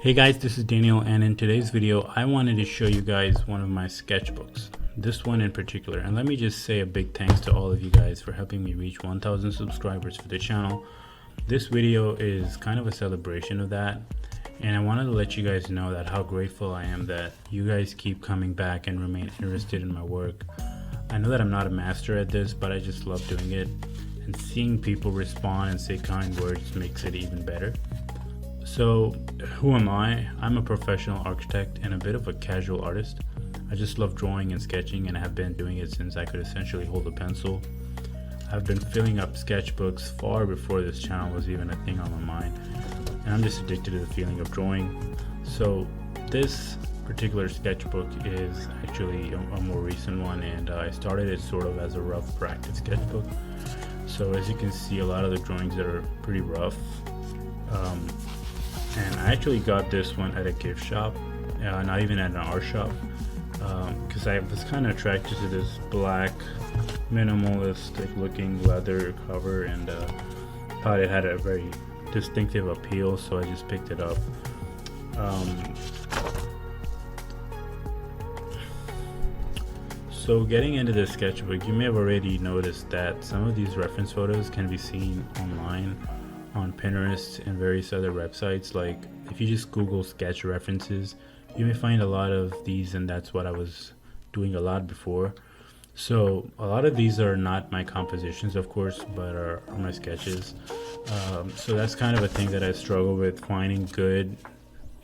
Hey guys, this is Daniel, and in today's video I wanted to show you guys one of my sketchbooks, this one in particular. And let me just say a big thanks to all of you guys for helping me reach 1,000 subscribers for the channel. This video is kind of a celebration of that, and I wanted to let you guys know that how grateful I am that you guys keep coming back and remain interested in my work. I know that I'm not a master at this, but I just love doing it, and seeing people respond and say kind words makes it even better. So, who am I? I'm a professional architect and a bit of a casual artist. I just love drawing and sketching, and I have been doing it since I could essentially hold a pencil. I've been filling up sketchbooks far before this channel was even a thing on my mind, and I'm just addicted to the feeling of drawing. So this particular sketchbook is actually a more recent one, and I started it sort of as a rough practice sketchbook. So as you can see, a lot of the drawings are pretty rough. And I actually got this one at a gift shop, not even at an art shop, because I was kind of attracted to this black minimalistic looking leather cover, and thought it had a very distinctive appeal, so I just picked it up. So getting into the sketchbook, you may have already noticed that some of these reference photos can be seen online on Pinterest and various other websites. Like if you just Google sketch references, you may find a lot of these, and that's what I was doing a lot before. So a lot of these are not my compositions, of course, but are my sketches. So that's kind of a thing that I struggle with, finding good,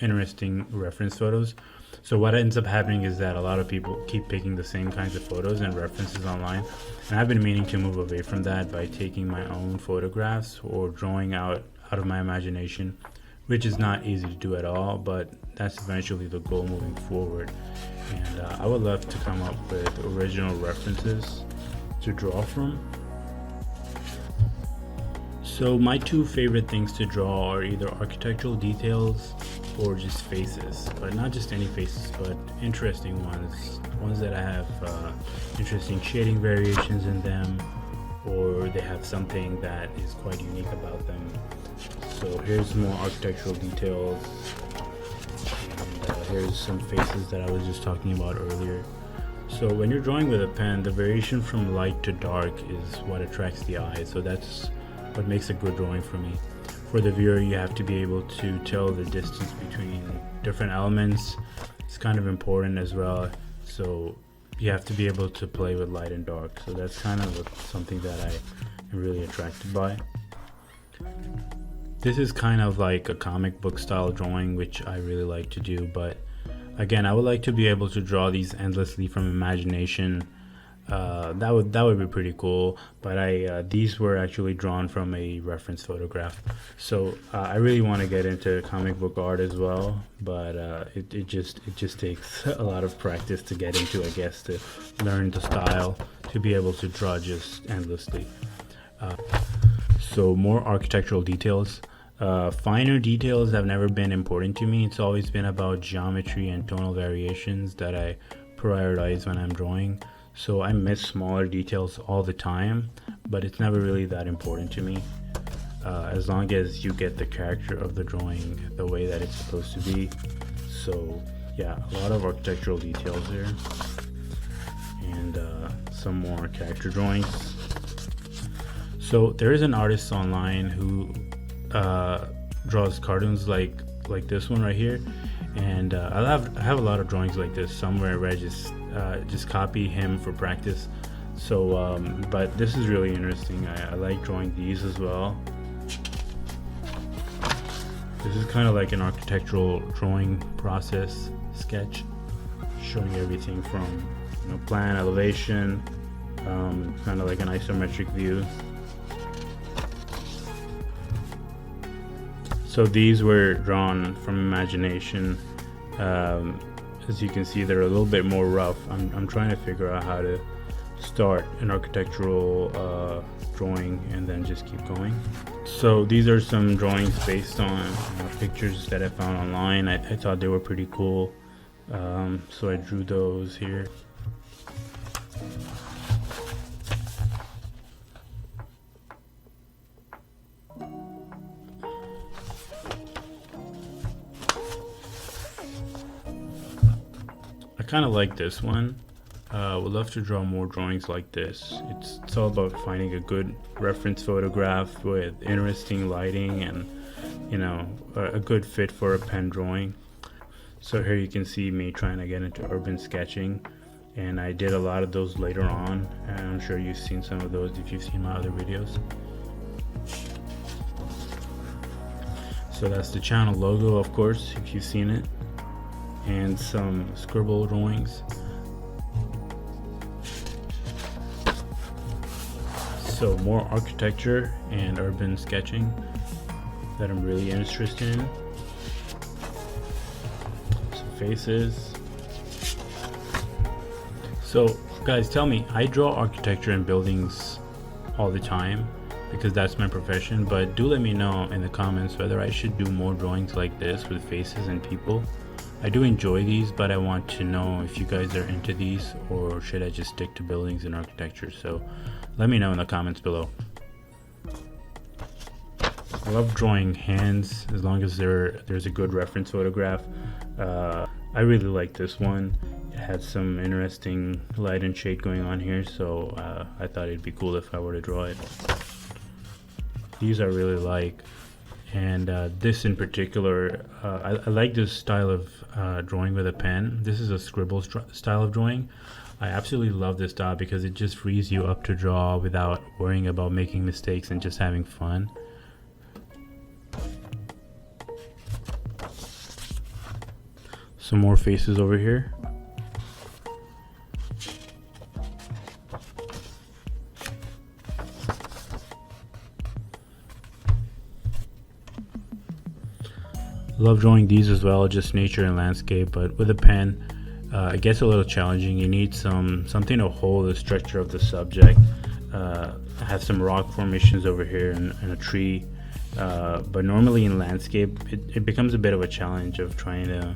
interesting reference photos. So what ends up happening is that a lot of people keep picking the same kinds of photos and references online, and I've been meaning to move away from that by taking my own photographs or drawing out of my imagination, which is not easy to do at all, but that's eventually the goal moving forward. And I would love to come up with original references to draw from. So my two favorite things to draw are either architectural details or just faces, but not just any faces, but interesting ones that have interesting shading variations in them, or they have something that is quite unique about them. So here's more architectural details, and here's some faces that I was just talking about earlier. So when you're drawing with a pen, the variation from light to dark is what attracts the eye, so that's what makes a good drawing for me. For the viewer, you have to be able to tell the distance between different elements. It's kind of important as well, so you have to be able to play with light and dark. So that's kind of something that I am really attracted by. This is kind of like a comic book style drawing, which I really like to do, but again, I would like to be able to draw these endlessly from imagination. That would be pretty cool, but these were actually drawn from a reference photograph. So I really want to get into comic book art as well, but it just takes a lot of practice to get into, I guess, to learn the style to be able to draw just endlessly. So more architectural details. Finer details have never been important to me. It's always been about geometry and tonal variations that I prioritize when I'm drawing. So I miss smaller details all the time, but it's never really that important to me. As long as you get the character of the drawing the way that it's supposed to be. So yeah, a lot of architectural details here, and some more character drawings. So there is an artist online who draws cartoons like this one right here, and I have a lot of drawings like this somewhere where I just copy him for practice. So but this is really interesting. I like drawing these as well. This is kind of like an architectural drawing process sketch, showing everything from plan, elevation, kind of like an isometric view. So these were drawn from imagination. As you can see, they're a little bit more rough. I'm trying to figure out how to start an architectural drawing and then just keep going. So these are some drawings based on pictures that I found online. I thought they were pretty cool, so I drew those here. kind of like this one. Would love to draw more drawings like this. It's all about finding a good reference photograph with interesting lighting and, you know, a good fit for a pen drawing. So here you can see me trying to get into urban sketching, and I did a lot of those later on, and I'm sure you've seen some of those if you've seen my other videos. So that's the channel logo, of course, if you've seen it, and some scribble drawings. So more architecture and urban sketching that I'm really interested in. Some faces. So guys, tell me, I draw architecture and buildings all the time because that's my profession, but do let me know in the comments whether I should do more drawings like this with faces and people. I do enjoy these, but I want to know if you guys are into these, or should I just stick to buildings and architecture? So let me know in the comments below. I love drawing hands as long as there's a good reference photograph. I really like this one. It had some interesting light and shade going on here, so I thought it'd be cool if I were to draw it. These I really like, and this in particular, I like this style of drawing with a pen. This is a scribble style of drawing. I absolutely love this style because it just frees you up to draw without worrying about making mistakes and just having fun. Some more faces over here. Love drawing these as well, just nature and landscape, but with a pen it gets a little challenging. You need something to hold the structure of the subject. I have some rock formations over here and a tree, but normally in landscape it becomes a bit of a challenge of trying to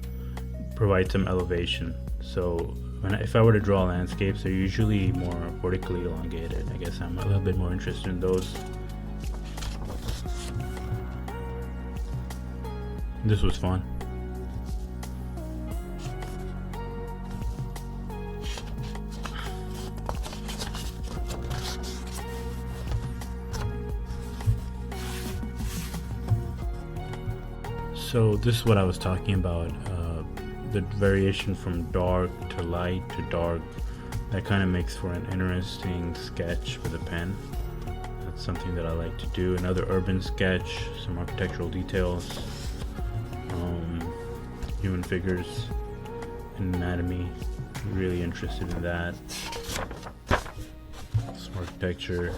provide some elevation. So if I were to draw landscapes, they're usually more vertically elongated. I guess I'm a little bit more interested in those. This was fun. So this is what I was talking about, the variation from dark to light to dark. That kind of makes for an interesting sketch with a pen. That's something that I like to do. Another urban sketch, some architectural details, human figures and anatomy. Really interested in that. Some architecture.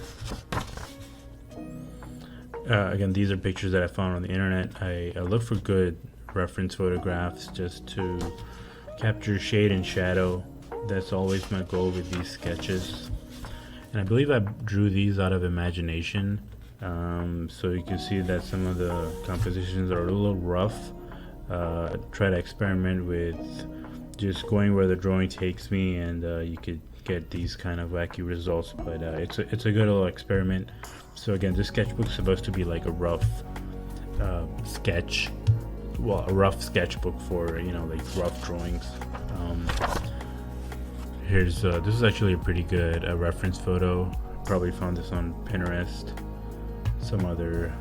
Again, these are pictures that I found on the internet. I look for good reference photographs just to capture shade and shadow. That's always my goal with these sketches. And I believe I drew these out of imagination. So you can see that some of the compositions are a little rough. Try to experiment with just going where the drawing takes me, and you could get these kind of wacky results, but it's a good little experiment. So again, this sketchbook is supposed to be like a rough a rough sketchbook for, you know, like rough drawings. Here's this is actually a pretty good reference photo. Probably found this on Pinterest. Some other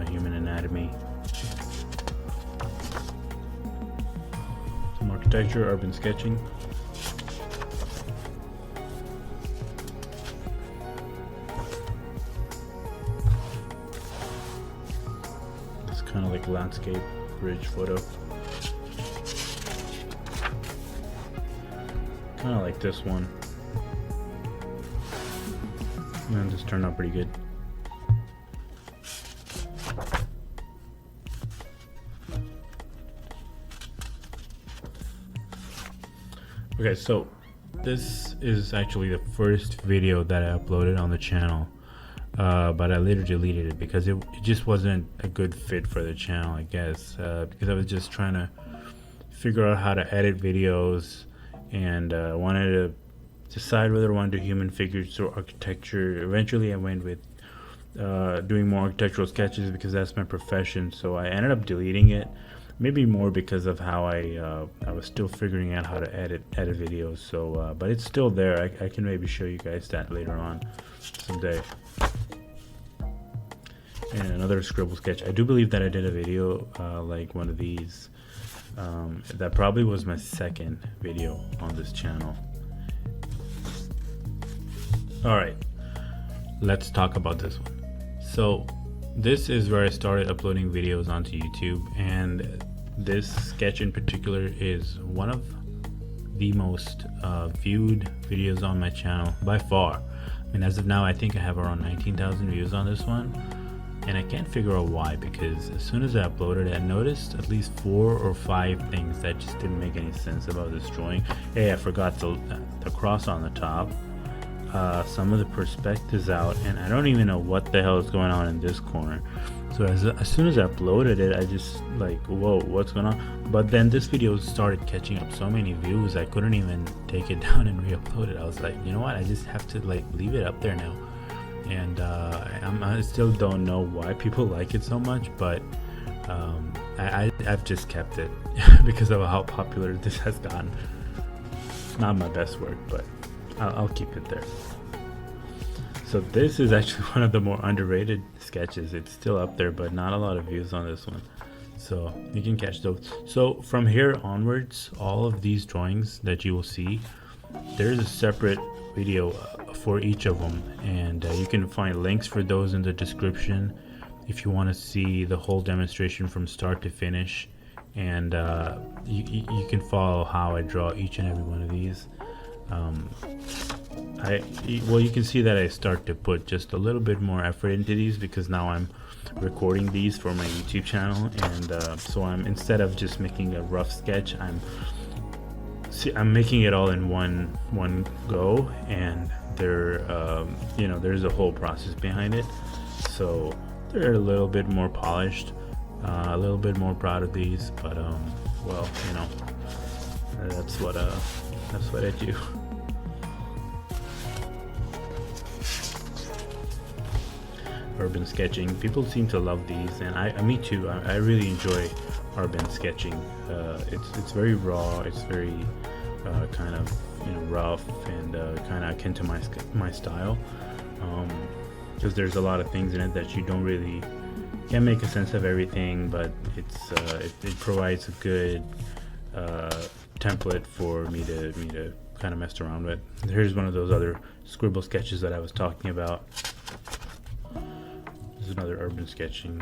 human anatomy. Some architecture, urban sketching. It's kind of like landscape bridge photo. Kind of like this one. And this turned out pretty good. Okay, so this is actually the first video that I uploaded on the channel, but I later deleted it because it just wasn't a good fit for the channel, I guess, because I was just trying to figure out how to edit videos, and I wanted to decide whether I wanted to do human figures or architecture. Eventually I went with doing more architectural sketches because that's my profession, so I ended up deleting it. maybe more because of how I was still figuring out how to edit videos. So but it's still there. I can maybe show you guys that later on someday. And another scribble sketch. I do believe that I did a video like one of these. That probably was my second video on this channel. Alright, let's talk about this one. So this is where I started uploading videos onto YouTube, and this sketch in particular is one of the most viewed videos on my channel by far. I mean, as of now, I think I have around 19,000 views on this one, and I can't figure out why, because as soon as I uploaded it, I noticed at least 4 or 5 things that just didn't make any sense about this drawing. Hey, I forgot the cross on the top. Some of the perspectives out, and I don't even know what the hell is going on in this corner. So as soon as I uploaded it, I just like, whoa, what's going on? But then this video started catching up so many views, I couldn't even take it down and re-upload it. I was like, you know what, I just have to like leave it up there now. And I still don't know why people like it so much, but I've just kept it because of how popular this has gotten. It's not my best work, but I'll keep it there. So this is actually one of the more underrated sketches. It's still up there, but not a lot of views on this one, so you can catch those. So from here onwards, all of these drawings that you will see, there's a separate video for each of them, and you can find links for those in the description if you want to see the whole demonstration from start to finish. And you can follow how I draw each and every one of these. Well, you can see that I start to put just a little bit more effort into these, because now I'm recording these for my YouTube channel, and so I'm, instead of just making a rough sketch, I'm making it all in one go, and you know, there's a whole process behind it, so they're a little bit more polished, a little bit more proud of these, but well, you know, that's what I do. Urban sketching, people seem to love these, and me too. I really enjoy urban sketching. It's very raw. It's very kind of, you know, rough, and kind of akin to my style, because there's a lot of things in it that you can't make a sense of everything, but it provides a good template for me to kind of mess around with. Here's one of those other scribble sketches that I was talking about. This is another urban sketching.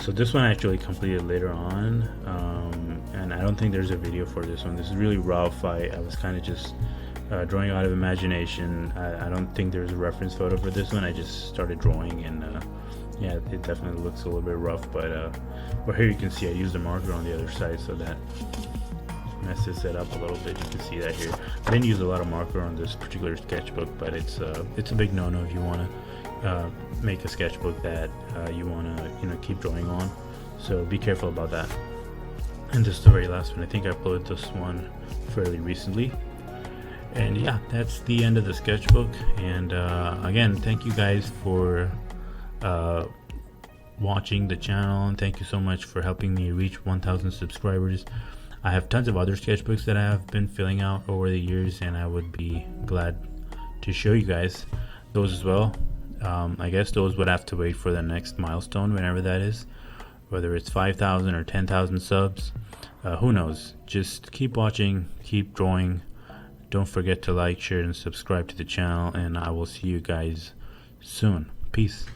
So this one I actually completed later on, and I don't think there's a video for this one. This is really rough. I was kind of just drawing out of imagination. I don't think there's a reference photo for this one. I just started drawing, and yeah, it definitely looks a little bit rough, but well, here you can see I used a marker on the other side, so that messes it up a little bit. You can see that here. I didn't use a lot of marker on this particular sketchbook, but it's a big no-no if you want to make a sketchbook that you want to, you know, keep drawing on. So be careful about that. And this is the very last one. I think I uploaded this one fairly recently. And yeah, that's the end of the sketchbook. And again, thank you guys for watching the channel, and thank you so much for helping me reach 1,000 subscribers. I have tons of other sketchbooks that I have been filling out over the years, and I would be glad to show you guys those as well. I guess those would have to wait for the next milestone, whenever that is, whether it's 5,000 or 10,000 subs. Who knows? Just keep watching, keep drawing. Don't forget to like, share, and subscribe to the channel, and I will see you guys soon. Peace.